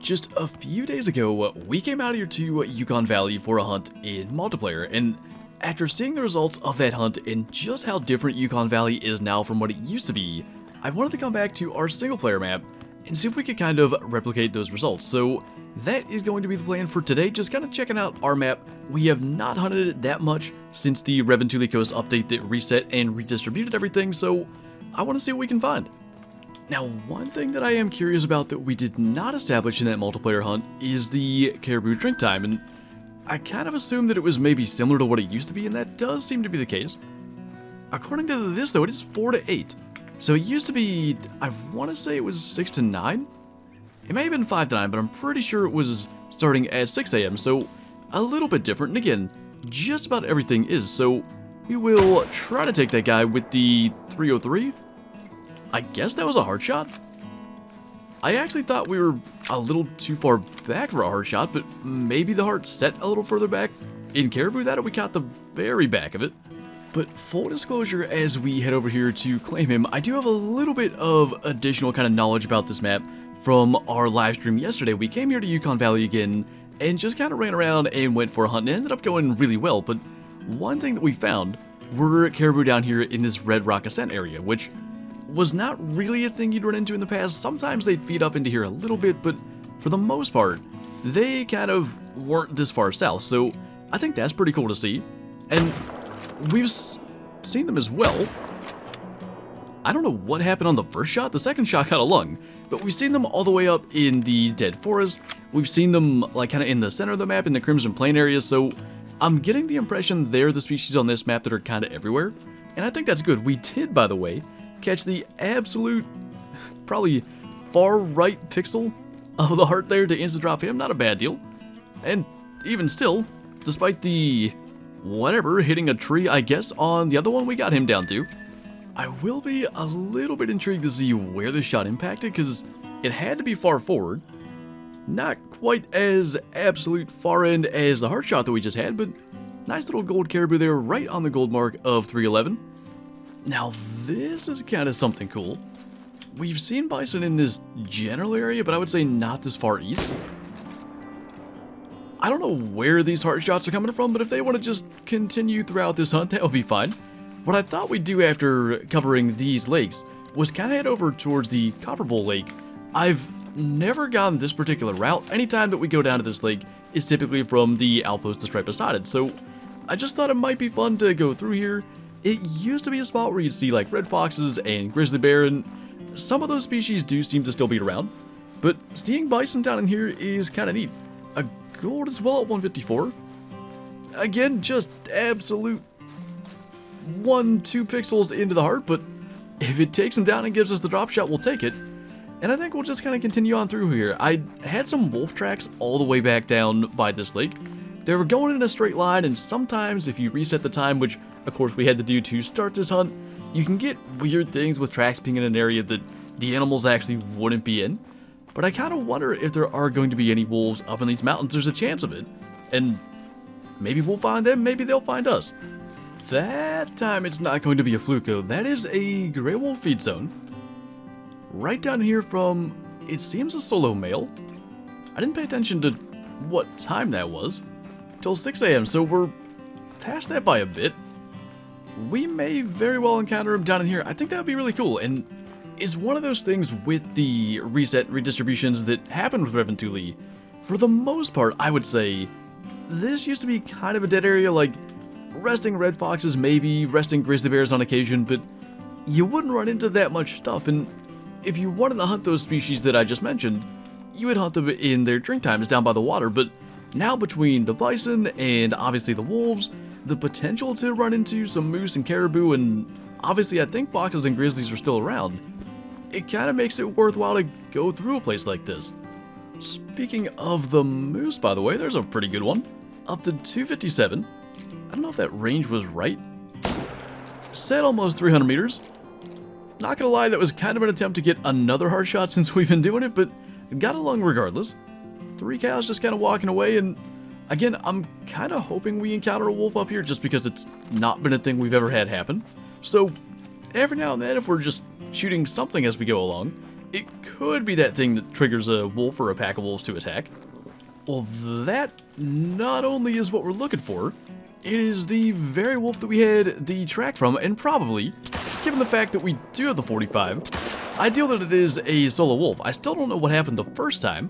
just a few days ago, we came out here to Yukon Valley for a hunt in multiplayer, and after seeing the results of that hunt and just how different Yukon Valley is now from what it used to be, I wanted to come back to our single player map and see if we could kind of replicate those results. So that is going to be the plan for today, just kind of checking out our map. We have not hunted it that much since the Reventuli Coast update that reset and redistributed everything, so I want to see what we can find. Now, one thing that I am curious about that we did not establish in that multiplayer hunt is the Caribou drink time, and I kind of assumed that it was maybe similar to what it used to be, and that does seem to be the case. According to this though, it is 4 to 8. So it used to be, I want to say it was 6 to 9? It may have been 5 to 9, but I'm pretty sure it was starting at 6 a.m., so a little bit different, and again, just about everything is, so we will try to take that guy with the 303. I guess that was a hard shot. I actually thought we were a little too far back for a hard shot, but maybe the heart set a little further back. In Caribou, that we caught the very back of it. But full disclosure, as we head over here to claim him, I do have a little bit of additional kind of knowledge about this map from our live stream yesterday. We came here to Yukon Valley again and just kind of ran around and went for a hunt, and it ended up going really well. But one thing that we found were Caribou down here in this Red Rock Ascent area, which was not really a thing you'd run into in the past. Sometimes they'd feed up into here a little bit, but for the most part, they kind of weren't this far south, so I think that's pretty cool to see. And we've seen them as well. I don't know what happened on the first shot. The second shot got a lung, but we've seen them all the way up in the Dead Forest. We've seen them like kind of in the center of the map in the Crimson Plain area, so I'm getting the impression they're the species on this map that are kind of everywhere, and I think that's good. We did, by the way, catch the absolute, probably far right pixel of the heart there to insta drop him. Not a bad deal. And even still, despite the whatever hitting a tree, I guess, on the other one we got him down to, I will be a little bit intrigued to see where the shot impacted, because it had to be far forward. Not quite as absolute far end as the heart shot that we just had, but nice little gold Caribou there right on the gold mark of 311. Now, this is kind of something cool. We've seen bison in this general area, but I would say not this far east. I don't know where these heart shots are coming from, but if they want to just continue throughout this hunt, that would be fine. What I thought we'd do after covering these lakes was kind of head over towards the Copper Bowl Lake. I've never gone this particular route. Anytime that we go down to this lake is typically from the outpost that's right beside it, so I just thought it might be fun to go through here. It used to be a spot where you'd see like red foxes and grizzly bear, and some of those species do seem to still be around. But seeing bison down in here is kind of neat. A gold as well at 154. Again, just absolute 1-2 pixels into the heart, but if it takes him down and gives us the drop shot, we'll take it. And I think we'll just kind of continue on through here. I had some wolf tracks all the way back down by this lake. They were going in a straight line, and sometimes if you reset the time, which of course we had to do to start this hunt, you can get weird things with tracks being in an area that the animals actually wouldn't be in. But I kind of wonder if there are going to be any wolves up in these mountains. There's a chance of it, and maybe we'll find them, maybe they'll find us. That time it's not going to be a fluke though. That is a gray wolf feed zone. Right down here from, it seems, a solo male. I didn't pay attention to what time that was till 6 a.m., so we're past that by a bit. We may very well encounter him down in here. I think that would be really cool, and is one of those things with the reset redistributions that happened with Reventuli. For the most part, I would say this used to be kind of a dead area, like resting red foxes, maybe resting grizzly bears on occasion, but you wouldn't run into that much stuff. And if you wanted to hunt those species that I just mentioned, you would hunt them in their drink times down by the water. But now between the bison and obviously the wolves, the potential to run into some moose and caribou, and obviously I think foxes and grizzlies are still around, it kind of makes it worthwhile to go through a place like this. Speaking of the moose, by the way, there's a pretty good one. Up to 257. I don't know if that range was right. Said almost 300 meters. Not gonna lie, that was kind of an attempt to get another hard shot since we've been doing it, but got along regardless. 3 cows just kind of walking away, and again, I'm kind of hoping we encounter a wolf up here just because it's not been a thing we've ever had happen. So every now and then, if we're just shooting something as we go along, it could be that thing that triggers a wolf or a pack of wolves to attack. Well, that not only is what we're looking for, it is the very wolf that we had the track from, and probably, given the fact that we do have the 45, ideal that it is a solo wolf. I still don't know what happened the first time,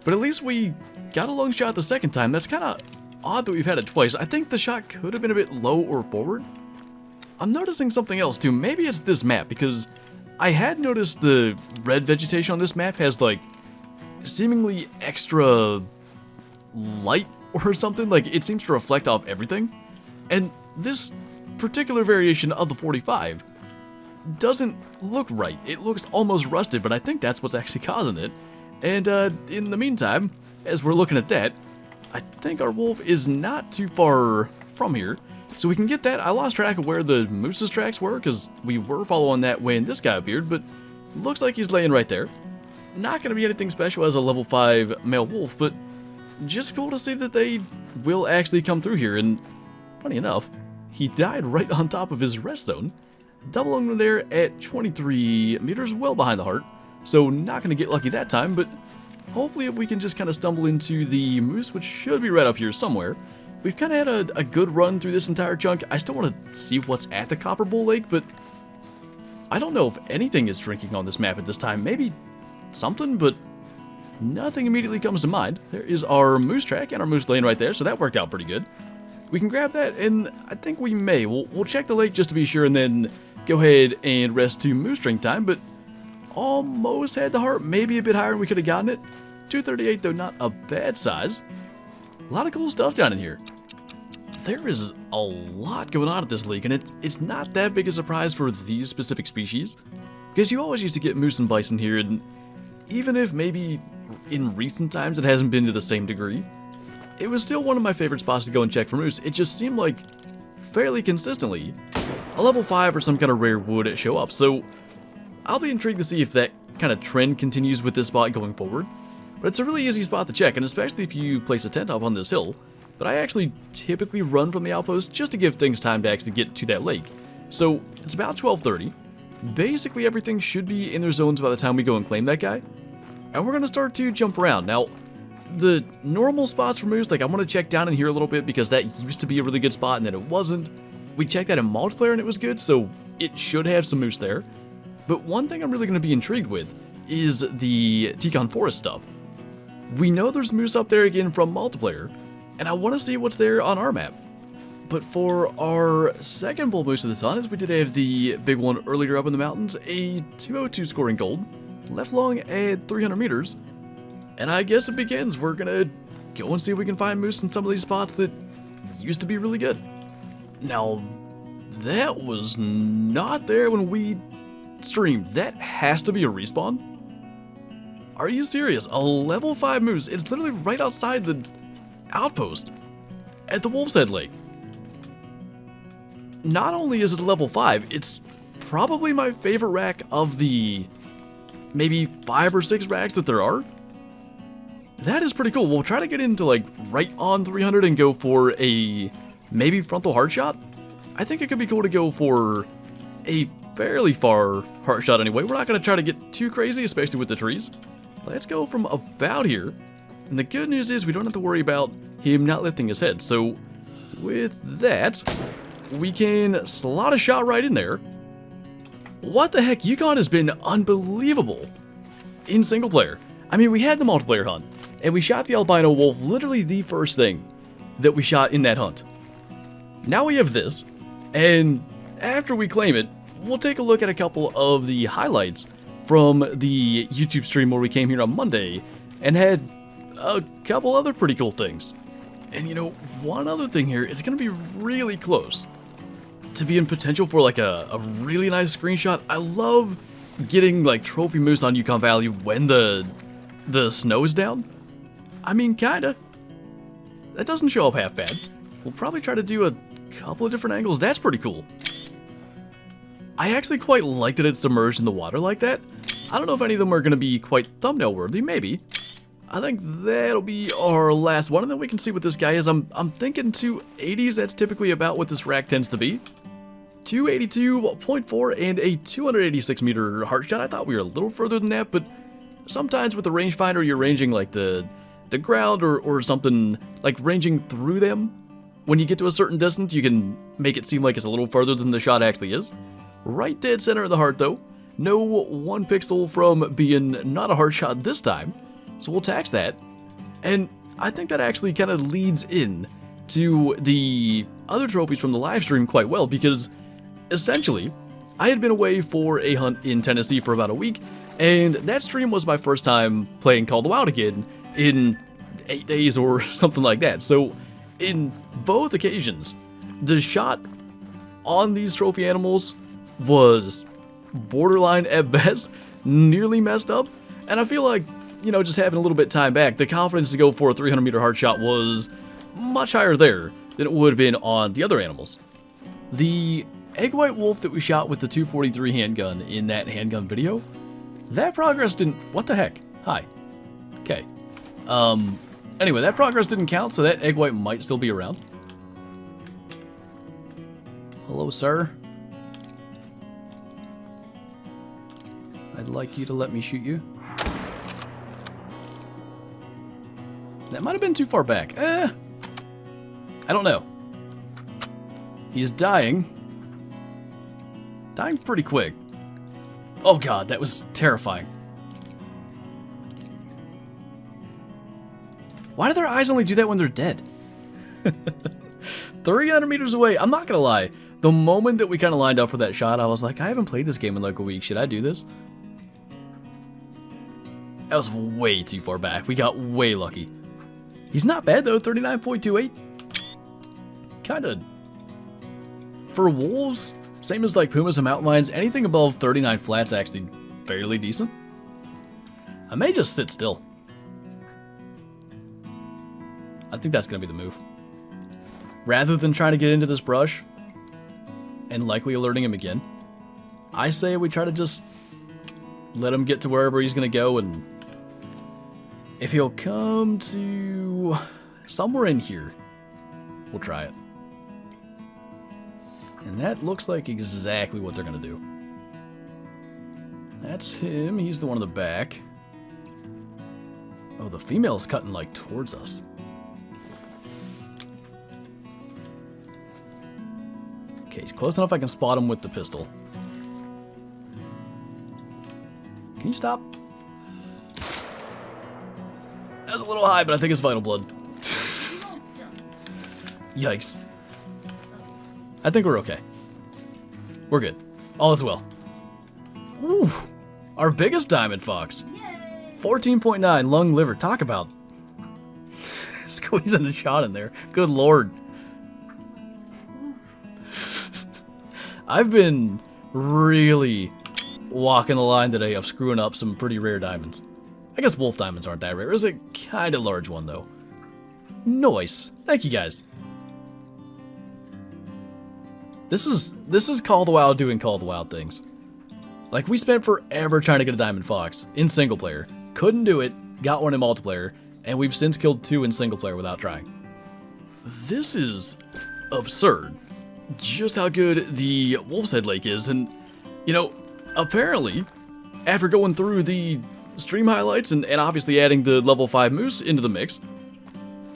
but at least we got a long shot the second time. That's kind of odd that we've had it twice. I think the shot could have been a bit low or forward. I'm noticing something else too. Maybe it's this map, because I had noticed the red vegetation on this map has like seemingly extra light or something. Like it seems to reflect off everything. And this particular variation of the 45 doesn't look right. It looks almost rusted, but I think that's what's actually causing it. And in the meantime, as we're looking at that, I think our wolf is not too far from here. So we can get that. I lost track of where the moose's tracks were, because we were following that when this guy appeared, but looks like he's laying right there. Not going to be anything special as a level 5 male wolf, but just cool to see that they will actually come through here. And funny enough, he died right on top of his rest zone, doubling him there at 23 meters, well behind the heart. So not going to get lucky that time, but hopefully if we can just kind of stumble into the moose, which should be right up here somewhere. We've kind of had a good run through this entire chunk. I still want to see what's at the Copper Bull Lake, but I don't know if anything is drinking on this map at this time. Maybe something, but nothing immediately comes to mind. There is our moose track and our moose lane right there, so that worked out pretty good. We can grab that, and I think we may. We'll check the lake just to be sure, and then go ahead and rest to moose drink time, but almost had the heart, maybe a bit higher, and we could have gotten it. 238, though, not a bad size. A lot of cool stuff down in here. There is a lot going on at this lake, and it's not that big a surprise for these specific species, because you always used to get moose and bison here, and even if maybe in recent times it hasn't been to the same degree, it was still one of my favorite spots to go and check for moose. It just seemed like fairly consistently a level 5 or some kind of rare would show up, so I'll be intrigued to see if that kind of trend continues with this spot going forward. But it's a really easy spot to check, and especially if you place a tent up on this hill. But I actually typically run from the outpost just to give things time to actually get to that lake. So it's about 12:30. Basically everything should be in their zones by the time we go and claim that guy. And we're going to start to jump around. Now, the normal spots for moose, like I want to check down in here a little bit because that used to be a really good spot and then it wasn't. We checked that in multiplayer and it was good, so it should have some moose there. But one thing I'm really going to be intrigued with is the Yukon Forest stuff. We know there's moose up there again from multiplayer, and I want to see what's there on our map. But for our second bull moose of the hunt, as we did have the big one earlier up in the mountains, a 202 scoring gold, left long at 300 meters. And I guess it begins. We're gonna go and see if we can find moose in some of these spots that used to be really good. Now, that was not there when we streamed. That has to be a respawn. Are you serious? A level 5 moose. It's literally right outside the outpost at the Wolf's Head Lake. Not only is it a level 5, it's probably my favorite rack of the maybe 5 or 6 racks that there are. That is pretty cool. We'll try to get into like right on 300 and go for a maybe frontal heart shot. I think it could be cool to go for a fairly far heart shot anyway. We're not going to try to get too crazy, especially with the trees. Let's go from about here. And the good news is we don't have to worry about him not lifting his head. So with that, we can slot a shot right in there. What the heck? Yukon has been unbelievable in single player. I mean, we had the multiplayer hunt, and we shot the albino wolf, literally the first thing that we shot in that hunt. Now we have this, and after we claim it, we'll take a look at a couple of the highlights from the YouTube stream where we came here on Monday and had a couple other pretty cool things. And you know, one other thing here, it's going to be really close to be in potential for like a really nice screenshot. I love getting like trophy moose on Yukon Valley when the snow is down. I mean, kinda. That doesn't show up half bad. We'll probably try to do a couple of different angles. That's pretty cool. I actually quite like that it's submerged in the water like that. I don't know if any of them are going to be quite thumbnail worthy, maybe. I think that'll be our last one, and then we can see what this guy is. I'm thinking 280s, that's typically about what this rack tends to be. 282.4 and a 286 meter heart shot. I thought we were a little further than that, but sometimes with the rangefinder, you're ranging like the ground or something, like ranging through them. When you get to a certain distance, you can make it seem like it's a little further than the shot actually is. Right dead center of the heart though. No 1 pixel from being not a heart shot this time, so we'll tax that. And I think that actually kind of leads in to the other trophies from the live stream quite well, because essentially, I had been away for a hunt in Tennessee for about a week, and that stream was my first time playing Call of the Wild again in 8 days or something like that. So in both occasions, the shot on these trophy animals was borderline at best, nearly messed up, and I feel like, you know, just having a little bit of time back, the confidence to go for a 300 meter heart shot was much higher there than it would have been on the other animals. The egg white wolf that we shot with the 243 handgun in that handgun video, that progress didn't, what the heck? Hi. Okay. Anyway, that progress didn't count, so that egg white might still be around. Hello, sir. I'd like you to let me shoot you. That might have been too far back. I don't know. He's dying. Dying pretty quick. Oh god, that was terrifying. Why do their eyes only do that when they're dead? 300 meters away. I'm not gonna lie. The moment that we kind of lined up for that shot, I was like, I haven't played this game in like a week. Should I do this? That was way too far back. We got way lucky. He's not bad though, 39.28. Kinda. For wolves, same as like pumas and mountain lions, anything above 39 flat's actually fairly decent. I may just sit still. I think that's gonna be the move. Rather than trying to get into this brush and likely alerting him again, I say we try to just let him get to wherever he's gonna go, and if he'll come to somewhere in here, we'll try it. And that looks like exactly what they're gonna do. That's him, he's the one in the back. Oh, the female's cutting like towards us. Okay, he's close enough I can spot him with the pistol. Can you stop? That was a little high, but I think it's vital blood. Yikes. I think we're okay. We're good. All is well. Ooh, our biggest diamond fox. 14.9 lung liver. Talk about squeezing a shot in there. Good lord. I've been really walking the line today of screwing up some pretty rare diamonds. I guess wolf diamonds aren't that rare. It's a kind of large one though. Nice. Thank you guys. This is Call of the Wild doing Call of the Wild things. Like, we spent forever trying to get a diamond fox in single player. Couldn't do it. Got one in multiplayer. And we've since killed 2 in single player without trying. This is absurd. Just how good the Wolf's Head Lake is. And, you know, apparently, after going through the stream highlights and obviously adding the level 5 moose into the mix,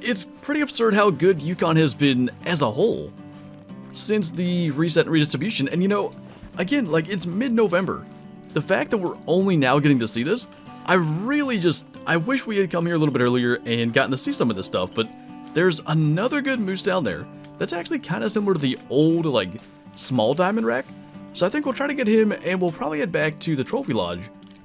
it's pretty absurd how good Yukon has been as a whole since the reset and redistribution. And you know, again, like, it's mid-November. The fact that we're only now getting to see this, I wish we had come here a little bit earlier and gotten to see some of this stuff, but there's another good moose down there that's actually kind of similar to the old, like, small diamond rack. So I think we'll try to get him, and we'll probably head back to the Trophy Lodge,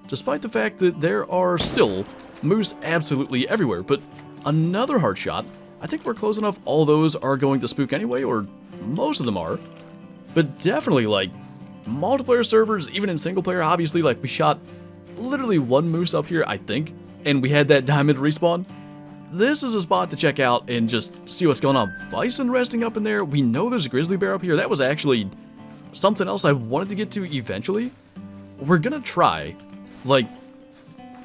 despite the fact that there are still moose absolutely everywhere. But another hard shot. I think we're close enough all those are going to spook anyway, or most of them are. But definitely, like, multiplayer servers, even in single player, obviously, like, we shot literally 1 moose up here, I think, and we had that diamond respawn. This is a spot to check out and just see what's going on. Bison resting up in there. We know there's a grizzly bear up here. That was actually something else I wanted to get to eventually. We're gonna try, like,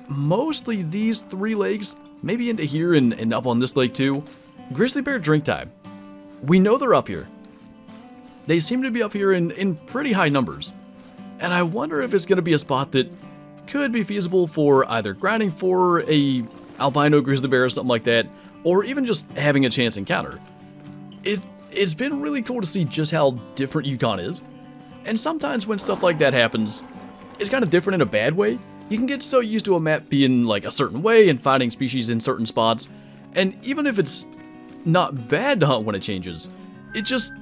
mostly these 3 lakes, maybe into here and up on this lake too. Grizzly bear drink time. We know they're up here. they seem to be up here in pretty high numbers. And I wonder if it's going to be a spot that could be feasible for either grinding for a albino grizzly bear or something like that, or even just having a chance encounter. It's been really cool to see just how different Yukon is, and sometimes when stuff like that happens, it's kind of different in a bad way. You can get so used to a map being like a certain way and finding species in certain spots, and even if it's not bad to hunt when it changes, it just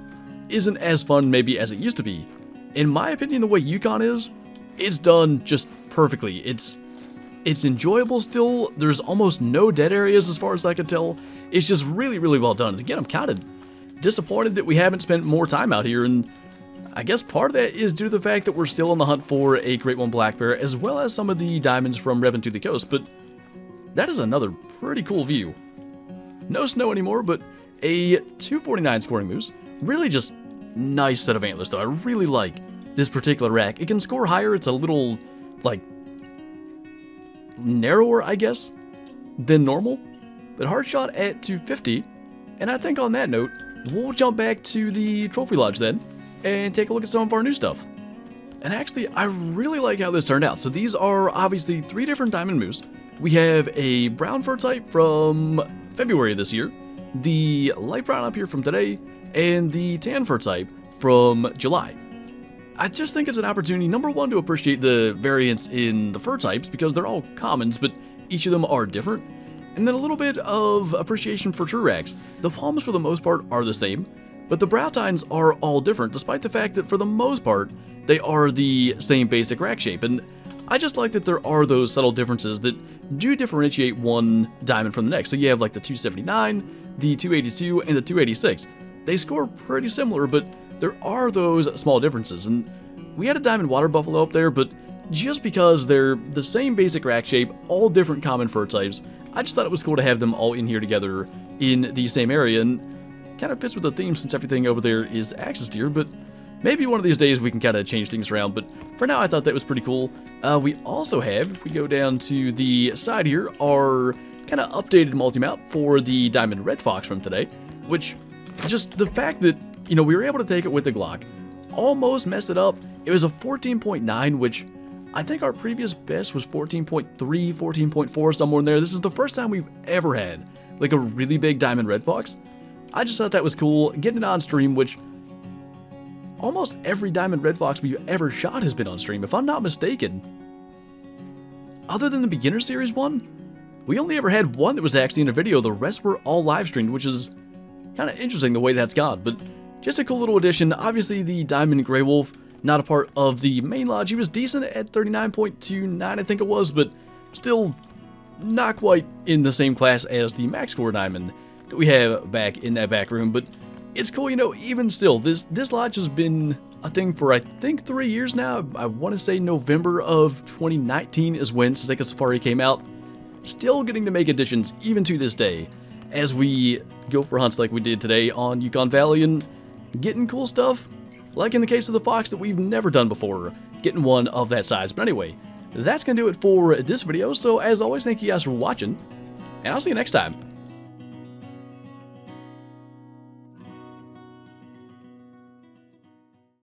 isn't as fun maybe as it used to be. In my opinion, the way Yukon is, it's done just perfectly. It's enjoyable still. There's almost no dead areas as far as I can tell. It's just really, really well done. And again, I'm kind of disappointed that we haven't spent more time out here, and I guess part of that is due to the fact that we're still on the hunt for a Great One Black Bear, as well as some of the diamonds from Revin to the Coast, but that is another pretty cool view. No snow anymore, but a 249 scoring moose. Really just nice set of antlers, though. I really like this particular rack. It can score higher. It's a little, like, narrower, I guess, than normal, but hard shot at 250. And I think on that note, we'll jump back to the trophy lodge then and take a look at some of our new stuff. And actually, I really like how this turned out. So these are obviously 3 different diamond moose. We have a brown fur type from February of this year, the light brown up here from today, and the tan fur type from July. I just think it's an opportunity, number one, to appreciate the variance in the fur types, because they're all commons, but each of them are different. And then a little bit of appreciation for true racks. The palms, for the most part, are the same, but the brow tines are all different, despite the fact that, for the most part, they are the same basic rack shape. And I just like that there are those subtle differences that do differentiate one diamond from the next. So you have like the 279, the 282, and the 286. They score pretty similar, but there are those small differences. And we had a diamond water buffalo up there, but just because they're the same basic rack shape, all different common fur types, I just thought it was cool to have them all in here together in the same area, and kind of fits with the theme since everything over there is axis deer, but maybe one of these days we can kind of change things around. But for now, I thought that was pretty cool. We also have, if we go down to the side here, our kind of updated multi-mount for the diamond red fox from today, which just the fact that, you know, we were able to take it with the Glock, almost messed it up. It was a 14.9, which I think our previous best was 14.3, 14.4, somewhere in there. This is the first time we've ever had like a really big diamond red fox. I just thought that was cool. Getting it on stream, which almost every diamond red fox we've ever shot has been on stream, if I'm not mistaken. Other than the beginner series one, we only ever had one that was actually in a video. The rest were all live streamed, which is kind of interesting the way that's gone, but just a cool little addition. Obviously, the diamond gray wolf, not a part of the main lodge. He was decent at 39.29, I think it was, but still not quite in the same class as the max score diamond that we have back in that back room. But it's cool, you know, even still, this lodge has been a thing for, I think, 3 years now. I want to say November of 2019 is when Sazeka Safari came out. Still getting to make additions even to this day as we go for hunts like we did today on Yukon Valley, and getting cool stuff, like in the case of the fox that we've never done before, getting one of that size. But anyway, that's going to do it for this video. So as always, thank you guys for watching, and I'll see you next time.